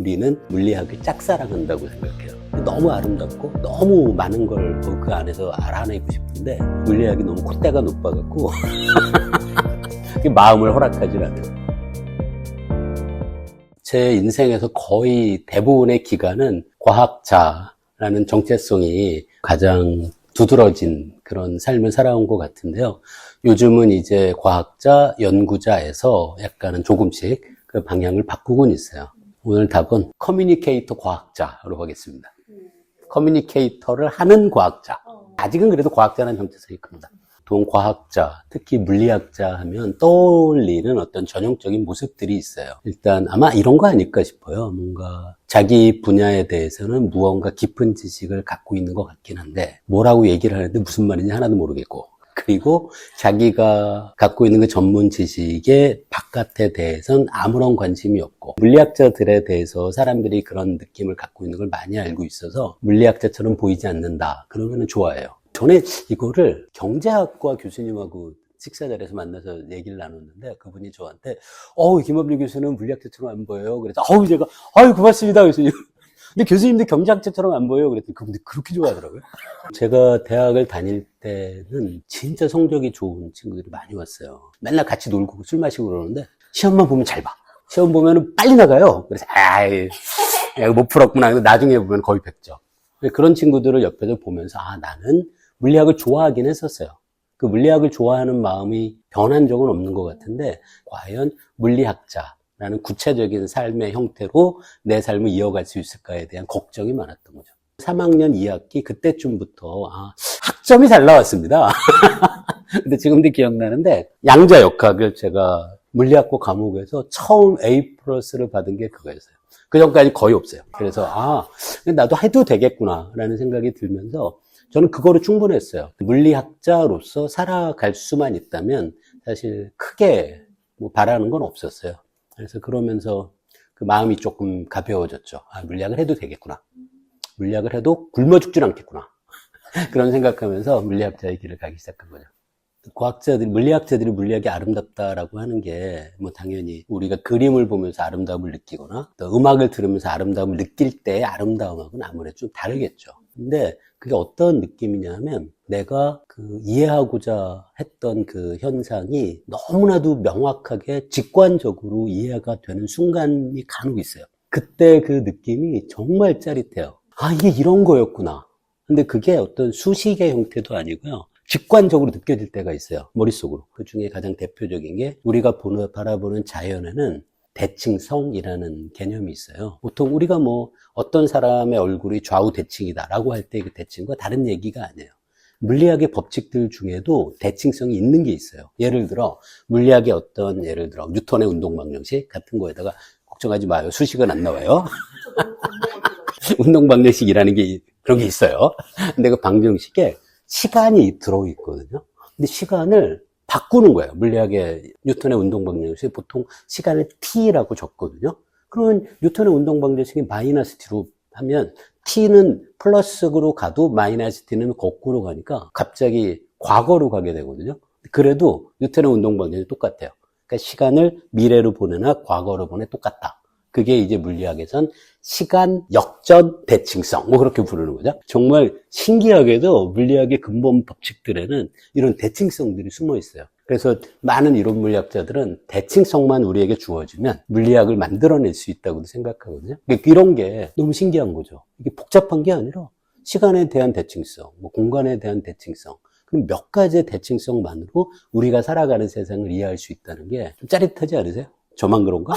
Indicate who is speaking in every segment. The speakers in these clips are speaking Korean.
Speaker 1: 우리는 물리학을 짝사랑한다고 생각해요. 너무 아름답고 너무 많은 걸 그 안에서 알아내고 싶은데 물리학이 너무 콧대가 높아갖고 마음을 허락하지 않아요. 제 인생에서 거의 대부분의 기간은 과학자라는 정체성이 가장 두드러진 그런 삶을 살아온 것 같은데요. 요즘은 이제 과학자, 연구자에서 약간은 조금씩 그 방향을 바꾸곤 있어요. 오늘 답은 커뮤니케이터 과학자로 하겠습니다. 커뮤니케이터를 하는 과학자. 아직은 그래도 과학자라는 정체성이 큽니다. 보통 과학자, 특히 물리학자 하면 떠올리는 어떤 전형적인 모습들이 있어요. 일단 아마 이런 거 아닐까 싶어요. 뭔가 자기 분야에 대해서는 무언가 깊은 지식을 갖고 있는 것 같긴 한데 뭐라고 얘기를 하는데 무슨 말인지 하나도 모르겠고, 그리고 자기가 갖고 있는 그 전문 지식의 바깥에 대해서는 아무런 관심이 없고, 물리학자들에 대해서 사람들이 그런 느낌을 갖고 있는 걸 많이 알고 있어서 물리학자처럼 보이지 않는다. 그러면 좋아해요. 전에 이거를 경제학과 교수님하고 식사 자리에서 만나서 얘기를 나눴는데 그분이 저한테 김업리 교수는 물리학자처럼 안 보여요. 그래서 제가 고맙습니다 교수님. 근데 교수님도 경제학자처럼 안 보여요. 그랬더니 그분들이 그렇게 좋아하더라고요. 제가 대학을 다닐 때는 진짜 성적이 좋은 친구들이 많이 왔어요. 맨날 같이 놀고 술 마시고 그러는데 시험만 보면 잘 봐. 시험 보면 빨리 나가요. 그래서 못 풀었구나. 나중에 보면 거의 100점. 그런 친구들을 옆에서 보면서 나는 물리학을 좋아하긴 했었어요. 그 물리학을 좋아하는 마음이 변한 적은 없는 것 같은데, 과연 물리학자라는 구체적인 삶의 형태로 내 삶을 이어갈 수 있을까에 대한 걱정이 많았던 거죠. 3학년 2학기 그때쯤부터 학점이 잘 나왔습니다. 근데 지금도 기억나는데 양자역학을 제가 물리학과 과목에서 처음 A+를 받은 게 그거였어요. 그 전까지 거의 없어요. 그래서 나도 해도 되겠구나라는 생각이 들면서 저는 그거로 충분했어요. 물리학자로서 살아갈 수만 있다면 사실 크게 바라는 건 없었어요. 그래서 그러면서 그 마음이 조금 가벼워졌죠. 물리학을 해도 되겠구나. 물리학을 해도 굶어 죽진 않겠구나. 그런 생각하면서 물리학자의 길을 가기 시작한 거죠. 물리학자들이 물리학이 아름답다라고 하는 게 당연히 우리가 그림을 보면서 아름다움을 느끼거나 또 음악을 들으면서 아름다움을 느낄 때의 아름다움하고는 아무래도 좀 다르겠죠. 근데 그게 어떤 느낌이냐면 내가 이해하고자 했던 그 현상이 너무나도 명확하게 직관적으로 이해가 되는 순간이 간혹 있어요. 그때 그 느낌이 정말 짜릿해요. 이게 이런 거였구나. 근데 그게 어떤 수식의 형태도 아니고요. 직관적으로 느껴질 때가 있어요. 머릿속으로. 그 중에 가장 대표적인 게 우리가 바라보는 자연에는 대칭성이라는 개념이 있어요. 보통 우리가 어떤 사람의 얼굴이 좌우 대칭이다라고 할 때 그 대칭과 다른 얘기가 아니에요. 물리학의 법칙들 중에도 대칭성이 있는 게 있어요. 예를 들어 물리학의 예를 들어 뉴턴의 운동방정식 같은 거에다가 걱정하지 마요. 수식은 안 나와요. 운동방정식이라는 게 그런 게 있어요. 근데 그 방정식에 시간이 들어있거든요. 근데 시간을 바꾸는 거예요. 물리학의 뉴턴의 운동방정식이 보통 시간을 t라고 적거든요. 그러면 뉴턴의 운동방정식이 마이너스 t로 하면 t는 플러스로 가도 마이너스 t는 거꾸로 가니까 갑자기 과거로 가게 되거든요. 그래도 뉴턴의 운동방정식이 똑같아요. 그러니까 시간을 미래로 보내나 과거로 보내 똑같다. 그게 이제 물리학에선 시간 역전 대칭성 그렇게 부르는 거죠. 정말 신기하게도 물리학의 근본 법칙들에는 이런 대칭성들이 숨어 있어요. 그래서 많은 이론 물리학자들은 대칭성만 우리에게 주어지면 물리학을 만들어낼 수 있다고 생각하거든요. 이런 게 너무 신기한 거죠. 이게 복잡한 게 아니라 시간에 대한 대칭성, 공간에 대한 대칭성, 그럼 몇 가지의 대칭성만으로 우리가 살아가는 세상을 이해할 수 있다는 게 좀 짜릿하지 않으세요? 저만 그런가?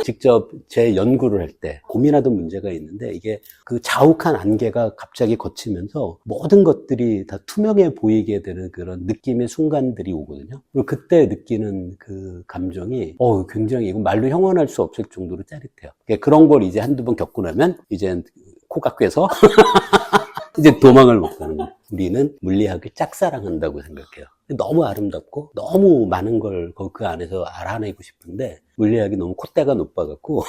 Speaker 1: 직접 제 연구를 할 때 고민하던 문제가 있는데, 이게 그 자욱한 안개가 갑자기 걷히면서 모든 것들이 다 투명해 보이게 되는 그런 느낌의 순간들이 오거든요. 그리고 그때 느끼는 그 감정이 굉장히 이거 말로 형언할 수 없을 정도로 짜릿해요. 그런 걸 이제 한두 번 겪고 나면 이제 코가 꿰서 이제 도망을 못 가는 거예요. 우리는 물리학을 짝사랑한다고 생각해요. 너무 아름답고 너무 많은 걸 그 안에서 알아내고 싶은데 물리학이 너무 콧대가 높아갖고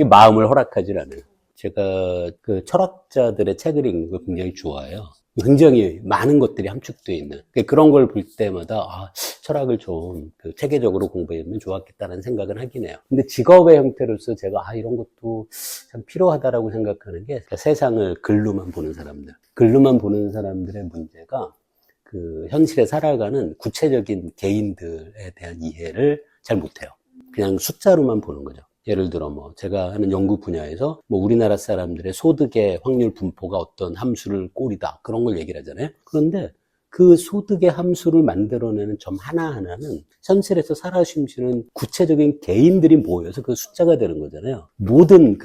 Speaker 1: 마음을 허락하지 않아요. 제가 그 철학자들의 책을 읽는 걸 굉장히 좋아해요. 굉장히 많은 것들이 함축되어 있는 그런 걸 볼 때마다 철학을 좀 체계적으로 공부하면 좋았겠다는 생각은 하긴 해요. 근데 직업의 형태로서 제가 이런 것도 참 필요하다라고 생각하는 게 세상을 글로만 보는 사람들, 글로만 보는 사람들의 문제가 현실에 살아가는 구체적인 개인들에 대한 이해를 잘 못해요. 그냥 숫자로만 보는 거죠. 예를 들어 제가 하는 연구 분야에서 우리나라 사람들의 소득의 확률 분포가 어떤 함수를 꼴이다 그런 걸 얘기를 하잖아요. 그런데 그 소득의 함수를 만들어내는 점 하나하나는 현실에서 살아 숨쉬는 구체적인 개인들이 모여서 그 숫자가 되는 거잖아요. 모든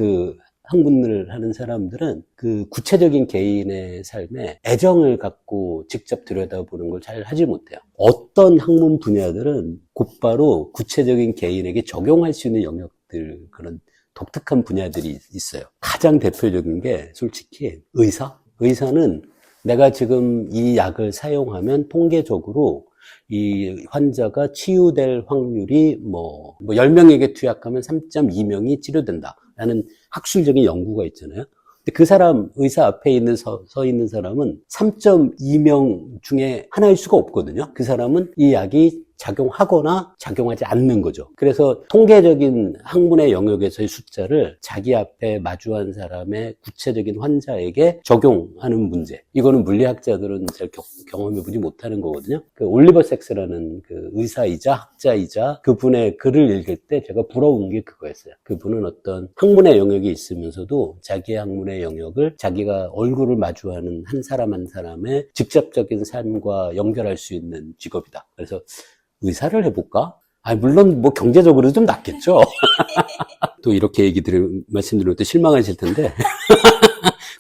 Speaker 1: 학문을 하는 사람들은 그 구체적인 개인의 삶에 애정을 갖고 직접 들여다보는 걸 잘 하지 못해요. 어떤 학문 분야들은 곧바로 구체적인 개인에게 적용할 수 있는 영역들, 그런 독특한 분야들이 있어요. 가장 대표적인 게 솔직히 의사는 내가 지금 이 약을 사용하면 통계적으로 이 환자가 치유될 확률이 10명에게 투약하면 3.2명이 치료된다 라는 학술적인 연구가 있잖아요. 근데 그 사람, 의사 앞에 서 있는 사람은 3.2명 중에 하나일 수가 없거든요. 그 사람은 이 약이 작용하거나 작용하지 않는 거죠. 그래서 통계적인 학문의 영역에서의 숫자를 자기 앞에 마주한 사람의 구체적인 환자에게 적용하는 문제. 이거는 물리학자들은 잘 경험해보지 못하는 거거든요. 올리버 섹스라는 의사이자 학자이자 그분의 글을 읽을 때 제가 부러운 게 그거였어요. 그분은 어떤 학문의 영역이 있으면서도 자기의 학문의 영역을 자기가 얼굴을 마주하는 한 사람 한 사람의 직접적인 삶과 연결할 수 있는 직업이다. 그래서 의사를 해볼까? 물론 경제적으로 좀 낫겠죠. 또 이렇게 말씀드리면 또 실망하실 텐데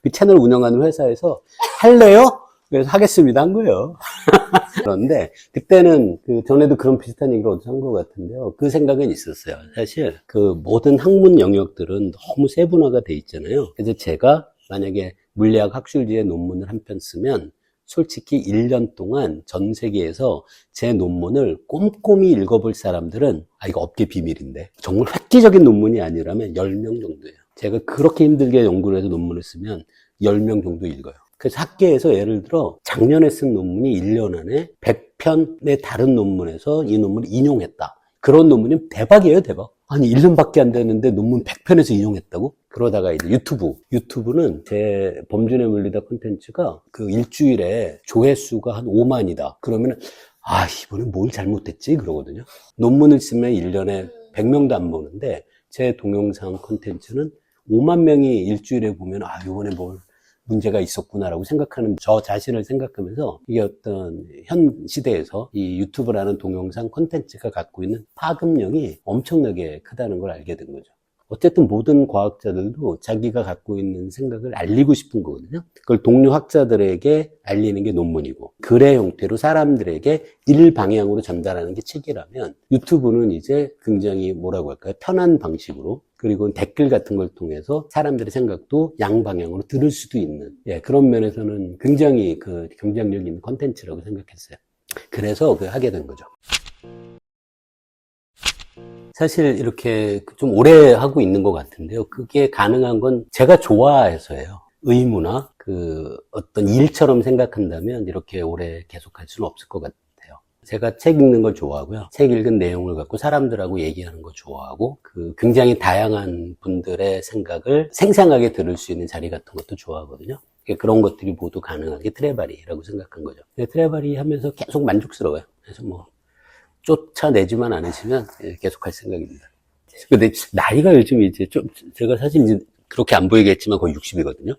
Speaker 1: 그 채널 운영하는 회사에서 할래요? 그래서 하겠습니다 한 거예요. 그런데 그때는 전에도 그런 비슷한 얘기를 어디서 한 것 같은데요. 그 생각은 있었어요. 사실 모든 학문 영역들은 너무 세분화가 돼 있잖아요. 그래서 제가 만약에 물리학 학술지에 논문을 한 편 쓰면 솔직히 1년 동안 전 세계에서 제 논문을 꼼꼼히 읽어볼 사람들은 이거 업계 비밀인데 정말 획기적인 논문이 아니라면 10명 정도예요. 제가 그렇게 힘들게 연구를 해서 논문을 쓰면 10명 정도 읽어요. 그래서 학계에서 예를 들어 작년에 쓴 논문이 1년 안에 100편의 다른 논문에서 이 논문을 인용했다. 그런 논문이면 대박이에요, 대박. 1년밖에 안 됐는데 논문 100편에서 인용했다고? 그러다가 이제 유튜브는 제 범준의 물리다 콘텐츠가 일주일에 조회수가 한 5만이다. 그러면 이번에 뭘 잘못했지? 그러거든요. 논문을 쓰면 1년에 100명도 안 보는데 제 동영상 콘텐츠는 5만 명이 일주일에 보면 이번에 뭘 문제가 있었구나라고 생각하는 저 자신을 생각하면서 이게 어떤 현 시대에서 이 유튜브라는 동영상 콘텐츠가 갖고 있는 파급력이 엄청나게 크다는 걸 알게 된 거죠. 어쨌든 모든 과학자들도 자기가 갖고 있는 생각을 알리고 싶은 거거든요. 그걸 동료 학자들에게 알리는 게 논문이고 글의 형태로 사람들에게 일방향으로 전달하는 게 책이라면 유튜브는 이제 굉장히 편한 방식으로 그리고 댓글 같은 걸 통해서 사람들의 생각도 양방향으로 들을 수도 있는 그런 면에서는 굉장히 경쟁력 있는 콘텐츠라고 생각했어요. 그래서 하게 된 거죠. 사실 이렇게 좀 오래 하고 있는 것 같은데요. 그게 가능한 건 제가 좋아해서예요. 의무나 어떤 일처럼 생각한다면 이렇게 오래 계속할 수는 없을 것 같아요. 제가 책 읽는 걸 좋아하고요. 책 읽은 내용을 갖고 사람들하고 얘기하는 거 좋아하고 굉장히 다양한 분들의 생각을 생생하게 들을 수 있는 자리 같은 것도 좋아하거든요. 그런 것들이 모두 가능한 게 트레바리라고 생각한 거죠. 트레바리 하면서 계속 만족스러워요. 그래서 쫓아내지만 않으시면 계속 할 생각입니다. 근데 나이가 요즘 이제 제가 사실 이제 그렇게 안 보이겠지만 거의 60이거든요.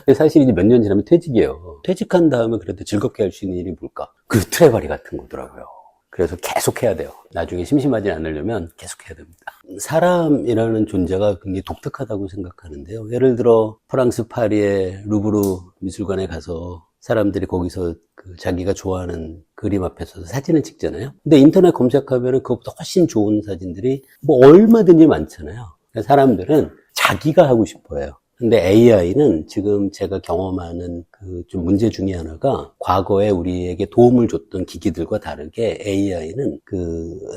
Speaker 1: 근데 사실 이제 몇 년 지나면 퇴직이에요. 퇴직한 다음에 그래도 즐겁게 할 수 있는 일이 뭘까? 트레바리 같은 거더라고요. 그래서 계속 해야 돼요. 나중에 심심하지 않으려면 계속 해야 됩니다. 사람이라는 존재가 굉장히 독특하다고 생각하는데요. 예를 들어 프랑스 파리의 루브르 미술관에 가서 사람들이 거기서 자기가 좋아하는 그림 앞에서 사진을 찍잖아요. 근데 인터넷 검색하면 그것보다 훨씬 좋은 사진들이 얼마든지 많잖아요. 사람들은 자기가 하고 싶어요. 근데 AI는 지금 제가 경험하는 좀 문제 중에 하나가 과거에 우리에게 도움을 줬던 기기들과 다르게 AI는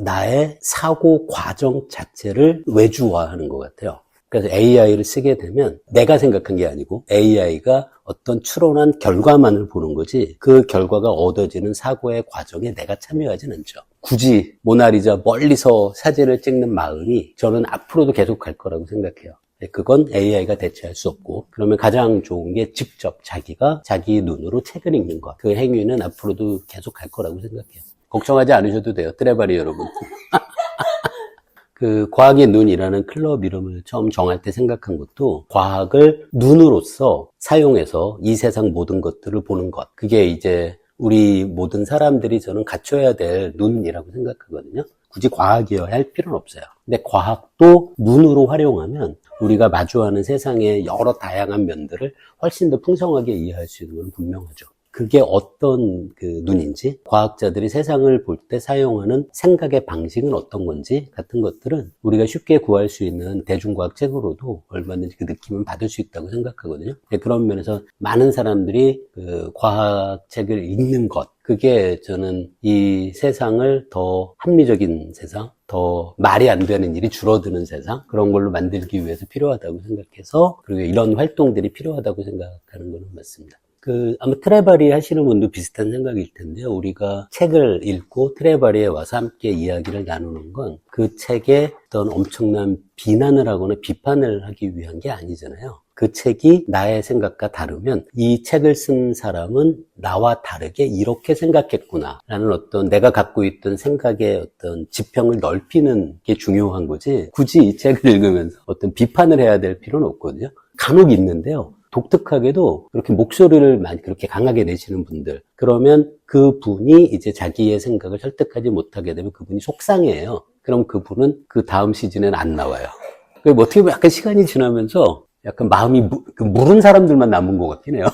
Speaker 1: 나의 사고 과정 자체를 외주화하는 것 같아요. 그래서 AI를 쓰게 되면 내가 생각한 게 아니고 AI가 어떤 추론한 결과만을 보는 거지 그 결과가 얻어지는 사고의 과정에 내가 참여하진 않죠. 굳이 모나리자 멀리서 사진을 찍는 마음이 저는 앞으로도 계속 갈 거라고 생각해요. 그건 AI가 대체할 수 없고 그러면 가장 좋은 게 직접 자기가 자기 눈으로 책을 읽는 것. 그 행위는 앞으로도 계속 갈 거라고 생각해요. 걱정하지 않으셔도 돼요. 트레바리 여러분. 그 과학의 눈이라는 클럽 이름을 처음 정할 때 생각한 것도 과학을 눈으로서 사용해서 이 세상 모든 것들을 보는 것. 그게 이제 우리 모든 사람들이 저는 갖춰야 될 눈이라고 생각하거든요. 굳이 과학이어야 할 필요는 없어요. 근데 과학도 눈으로 활용하면 우리가 마주하는 세상의 여러 다양한 면들을 훨씬 더 풍성하게 이해할 수 있는 건 분명하죠. 그게 어떤 그 눈인지, 과학자들이 세상을 볼 때 사용하는 생각의 방식은 어떤 건지 같은 것들은 우리가 쉽게 구할 수 있는 대중과학 책으로도 얼마든지 그 느낌은 받을 수 있다고 생각하거든요. 그런 면에서 많은 사람들이 그 과학책을 읽는 것, 그게 저는 이 세상을 더 합리적인 세상, 더 말이 안 되는 일이 줄어드는 세상, 그런 걸로 만들기 위해서 필요하다고 생각해서, 그리고 이런 활동들이 필요하다고 생각하는 거는 맞습니다. 아마 트레바리 하시는 분도 비슷한 생각일 텐데요. 우리가 책을 읽고 트레바리에 와서 함께 이야기를 나누는 건 그 책에 어떤 엄청난 비난을 하거나 비판을 하기 위한 게 아니잖아요. 그 책이 나의 생각과 다르면 이 책을 쓴 사람은 나와 다르게 이렇게 생각했구나 라는 어떤 내가 갖고 있던 생각의 어떤 지평을 넓히는 게 중요한 거지 굳이 이 책을 읽으면서 어떤 비판을 해야 될 필요는 없거든요. 간혹 있는데요. 독특하게도 그렇게 목소리를 많이 그렇게 강하게 내시는 분들, 그러면 그 분이 이제 자기의 생각을 설득하지 못하게 되면 그분이 속상해요. 그럼 그분은 그 다음 시즌에는 안 나와요. 뭐 어떻게 보면 약간 시간이 지나면서 약간 마음이 무른 사람들만 남은 것 같긴 해요.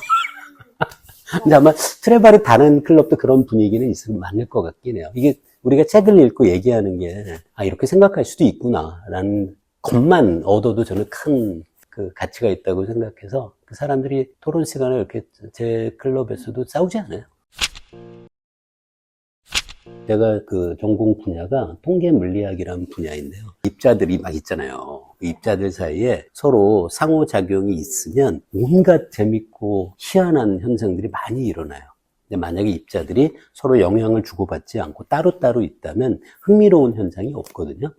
Speaker 1: 근데 아마 트레바리 다른 클럽도 그런 분위기는 있으면 많을 것 같긴 해요. 이게 우리가 책을 읽고 얘기하는 게, 이렇게 생각할 수도 있구나, 라는 것만 얻어도 저는 큰 그 가치가 있다고 생각해서 그 사람들이 토론 시간에 이렇게 제 클럽에서도 싸우지 않아요. 제가 그 전공 분야가 통계 물리학이라는 분야인데요. 입자들이 막 있잖아요. 입자들 사이에 서로 상호작용이 있으면 온갖 재밌고 희한한 현상들이 많이 일어나요. 근데 만약에 입자들이 서로 영향을 주고받지 않고 따로따로 있다면 흥미로운 현상이 없거든요.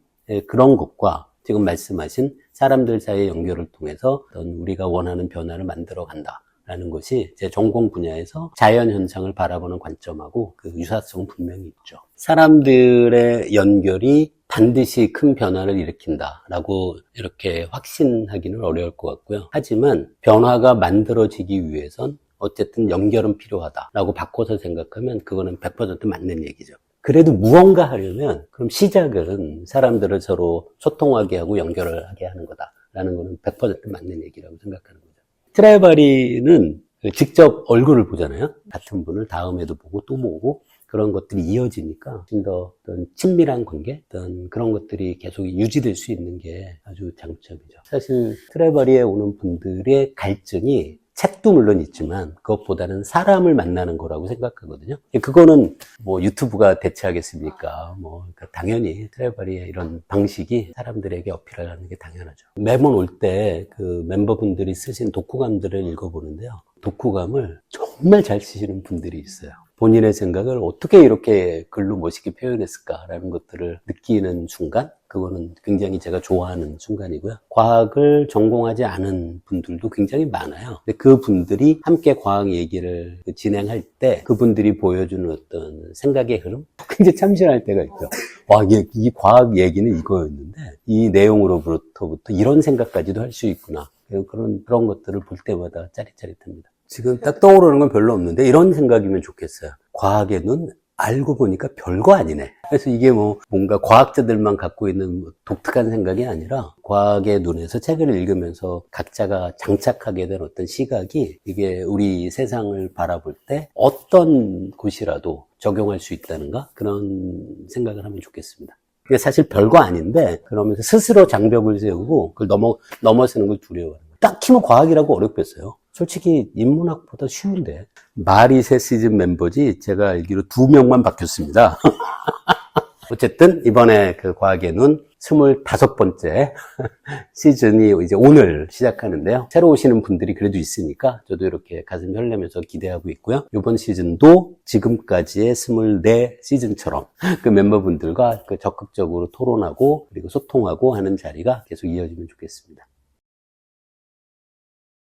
Speaker 1: 그런 것과 지금 말씀하신 사람들 사이의 연결을 통해서 어떤 우리가 원하는 변화를 만들어 간다라는 것이 제 전공 분야에서 자연 현상을 바라보는 관점하고 그 유사성은 분명히 있죠. 사람들의 연결이 반드시 큰 변화를 일으킨다라고 이렇게 확신하기는 어려울 것 같고요. 하지만 변화가 만들어지기 위해선 어쨌든 연결은 필요하다라고 바꿔서 생각하면 그거는 100% 맞는 얘기죠. 그래도 무언가 하려면 그럼 시작은 사람들을 서로 소통하게 하고 연결을 하게 하는 거다라는 거는 100% 맞는 얘기라고 생각하는 거죠. 트레바리는 직접 얼굴을 보잖아요. 같은 분을 다음에도 보고 또 보고 그런 것들이 이어지니까 좀 더 어떤 친밀한 관계, 어떤 그런 것들이 계속 유지될 수 있는 게 아주 장점이죠. 사실 트레바리에 오는 분들의 갈증이 책도 물론 있지만 그것보다는 사람을 만나는 거라고 생각하거든요. 그거는 뭐 유튜브가 대체하겠습니까? 그러니까 당연히 트레바리의 이런 방식이 사람들에게 어필을 하는 게 당연하죠. 매번 올 때 그 멤버분들이 쓰신 독후감들을 읽어보는데요. 독후감을 정말 잘 쓰시는 분들이 있어요. 본인의 생각을 어떻게 이렇게 글로 멋있게 표현했을까라는 것들을 느끼는 순간, 그거는 굉장히 제가 좋아하는 순간이고요. 과학을 전공하지 않은 분들도 굉장히 많아요. 근데 그 분들이 함께 과학 얘기를 진행할 때 그분들이 보여주는 어떤 생각의 흐름? 굉장히 참신할 때가 있죠. 와, 이 과학 얘기는 이거였는데 이 내용으로부터 이런 생각까지도 할 수 있구나. 그런 것들을 볼 때마다 짜릿짜릿합니다. 지금 딱 떠오르는 건 별로 없는데 이런 생각이면 좋겠어요. 과학의 눈 알고 보니까 별거 아니네. 그래서 이게 뭔가 과학자들만 갖고 있는 독특한 생각이 아니라 과학의 눈에서 책을 읽으면서 각자가 장착하게 된 어떤 시각이 이게 우리 세상을 바라볼 때 어떤 곳이라도 적용할 수 있다는가? 그런 생각을 하면 좋겠습니다. 그게 사실 별거 아닌데 그러면서 스스로 장벽을 세우고 그걸 넘어서는 걸 두려워하는 거예요. 딱히 과학이라고 어렵겠어요. 솔직히 인문학보다 쉬운데 말이 새 시즌 멤버지 제가 알기로 2명만 바뀌었습니다. 어쨌든 이번에 그 과학의 눈 25번째 시즌이 이제 오늘 시작하는데요. 새로 오시는 분들이 그래도 있으니까 저도 이렇게 가슴 설레면서 기대하고 있고요. 이번 시즌도 지금까지의 24 시즌처럼 그 멤버분들과 적극적으로 토론하고 그리고 소통하고 하는 자리가 계속 이어지면 좋겠습니다.